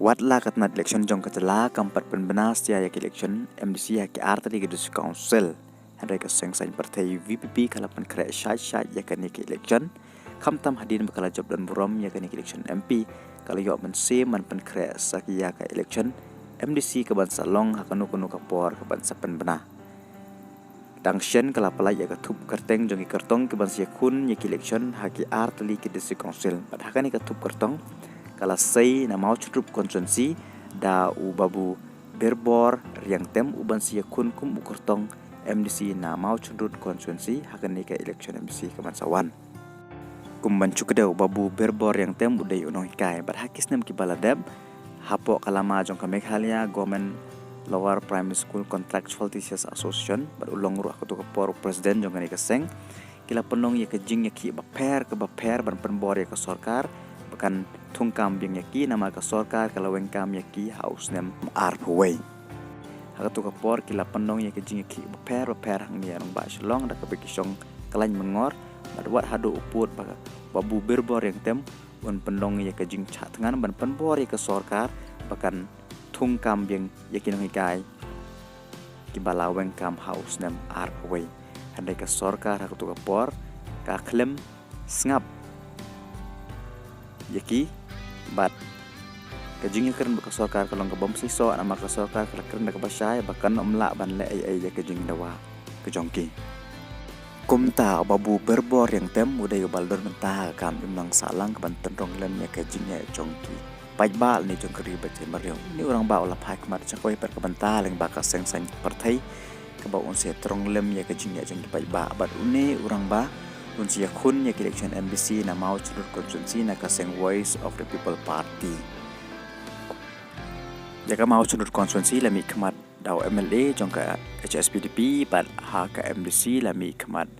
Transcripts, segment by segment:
วัดลากัตนัด election จงกัตลากำปัดเป็นบรรณาเสียยา election MDC ยากิอาร์ตรีกิดุสกาวเซลให้ได้กับเสียงสัญญาประเทศ VPP ขลับมันเคราะห์ใช้ยากันใน election คำตามหดินบักลาจบดันบุรมยากันใน election MP กลายอมันเสียมันเป็นเคราะห์สักยากับ election MDC กับบันสลองหักนุกกับปอร์กับบันสับเป็นบรรณาดังเช่นกลาปลายยากทุบกระเตงจงกิกระตงกับบันเสียคุณยากิ election หากิอาร์ตรีกิดุสกาวเซลบัดหากันนี่กระทุบกระตงkalau saya nak mau cukup konsensi da babu berbor yang tem uban sia kun kum ukurtong MDC na mau cukup konsensi hakan ni ke election MDC ke Bansawan kum bancu kedau babu berbor yang tem udai unoi kai bar hakis nem ki baladab hapo kalama jong ka Meghalaya Government Lower Primary School Contractual Teachers Association bar ulong ruah ketua por presiden jong ka ni ka seng kila penong ya ke jing ya ki baper ban penbor ya ke sorkar bahkan tungkam yang yaki nama ke sorkar kalau wengkam yaki haus nem arpway hak tu kapor kila penong yaki jing yaki beper hang ni arang ba shlong dak bekisong kalain mengor badwat hadu uput babu berbor yang tem un penong yaki jing chat tangan ban penbor yaki sorkar bahkan tungkam yang yaki nang ikai kibala wengkam haus nem arpway handai ke sorkar hak tu kapor ka klem ngap yaki bat kajing keren baka sorkar kalau ngebom siso nama ka sorkar keren dak basay bahkan omla ban le ai kajing dawa kejongki kumta babu berbor yang tem udah baldor mentah kam imlang salang ke banten rong lem ya kajing ya jongki pai bal ni jongkeri bace mariu ni orang ba olah pai kemar cakoi per ke bantah leng baka seng sang partai ke ba on se trong lem ya kajing ya jongki pai ba bat une orang ba Unsia kun ya election MDC na mau curut konsensi na kaseng Voice of the People Party. Jika mau curut konsensi lami kemat daw MLA jongka HSPDP bat haka MDC lami kemat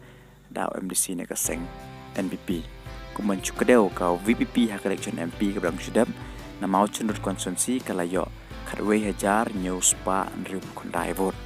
daw MDC na kaseng NPP. Kuman cukadeu kau VPP haka election MP kebrang syudam na mau curut konsensi kalayo kadwe hajar news pa nriu kondai vote.